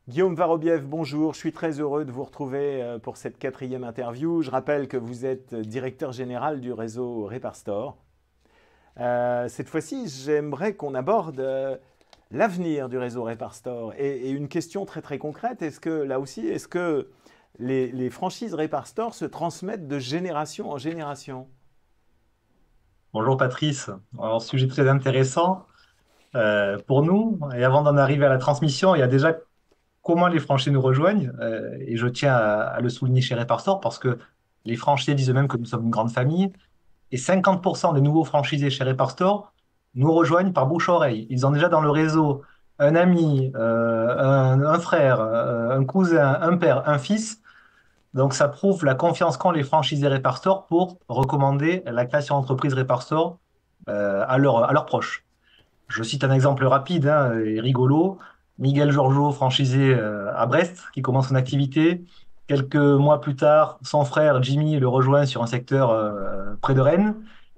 Guillaume Varobiev, bonjour. Je suis très heureux de vous retrouver pour cette 4e interview. Je rappelle que vous êtes directeur général du réseau Reparstore. Cette fois-ci, j'aimerais qu'on aborde l'avenir du réseau Reparstore et une question très concrète. Est-ce que les franchises Reparstore se transmettent de génération en génération? Bonjour Patrice, alors sujet très intéressant pour nous. Et avant d'en arriver à la transmission, il y a déjà comment les franchisés nous rejoignent. Et je tiens à le souligner chez Reparstore parce que les franchisés disent eux-mêmes que nous sommes une grande famille. Et 50% des nouveaux franchisés chez Reparstore nous rejoignent par bouche-oreille. Ils ont déjà dans le réseau un ami, un frère, un cousin, un père, un fils. Donc ça prouve la confiance qu'ont les franchisés Reparstore pour recommander la création d'entreprise Reparstore à leurs proches. Je cite un exemple rapide et rigolo. Miguel Giorgio, franchisé à Brest, qui commence son activité. Quelques mois plus tard, son frère Jimmy le rejoint sur un secteur près de Rennes.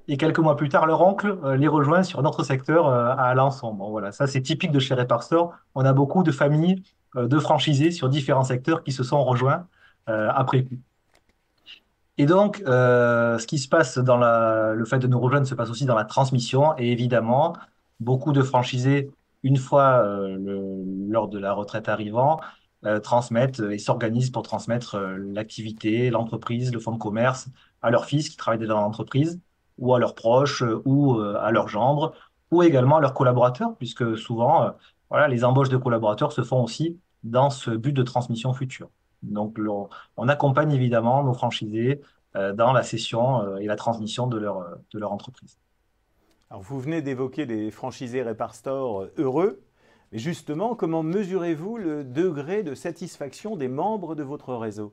Et quelques mois plus tard, leur oncle les rejoint sur un autre secteur à Alençon. Bon, voilà, ça c'est typique de chez Reparstore. On a beaucoup de familles de franchisés sur différents secteurs qui se sont rejoints après coup. Et donc, ce qui se passe dans le fait de nous rejoindre se passe aussi dans la transmission. Et évidemment, beaucoup de franchisés, une fois lors de la retraite arrivant, transmettent et s'organisent pour transmettre l'activité, l'entreprise, le fonds de commerce à leurs fils qui travaillent déjà dans l'entreprise, ou à leurs proches, ou à leurs gendres, ou également à leurs collaborateurs, puisque souvent, voilà, les embauches de collaborateurs se font aussi dans ce but de transmission future. Donc, on accompagne évidemment nos franchisés dans la cession et la transmission de leur entreprise. Alors, vous venez d'évoquer les franchisés Reparstore heureux. Mais justement, comment mesurez-vous le degré de satisfaction des membres de votre réseau?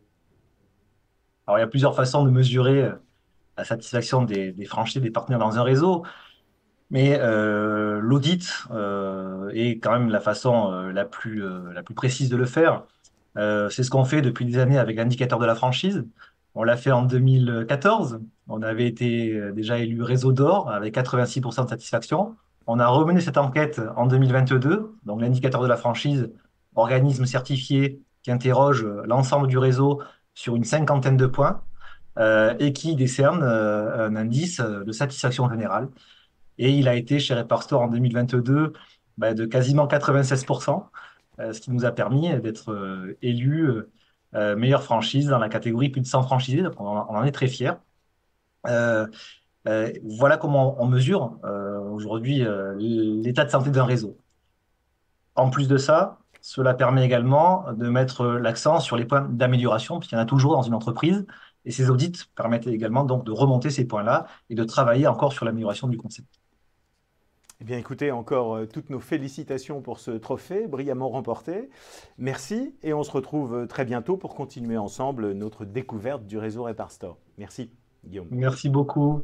Alors, il y a plusieurs façons de mesurer la satisfaction des franchisés, des partenaires dans un réseau, mais l'audit est quand même la façon la plus précise de le faire. C'est ce qu'on fait depuis des années avec l'indicateur de la franchise. On l'a fait en 2014. On avait été déjà élu réseau d'or avec 86% de satisfaction. On a remené cette enquête en 2022. Donc, l'indicateur de la franchise, organisme certifié qui interroge l'ensemble du réseau sur une cinquantaine de points et qui décerne un indice de satisfaction générale. Et il a été chez Reparstore en 2022 de quasiment 96%, ce qui nous a permis d'être élu meilleure franchise dans la catégorie plus de 100 franchisés. Donc on en est très fiers. Euh, voilà comment on mesure aujourd'hui l'état de santé d'un réseau. En plus de ça, cela permet également de mettre l'accent sur les points d'amélioration, puisqu'il y en a toujours dans une entreprise. Et ces audits permettent également donc de remonter ces points-là et de travailler encore sur l'amélioration du concept. Eh bien, écoutez, encore toutes nos félicitations pour ce trophée brillamment remporté. Merci et on se retrouve très bientôt pour continuer ensemble notre découverte du réseau Reparstore. Merci, Guillaume. Merci beaucoup.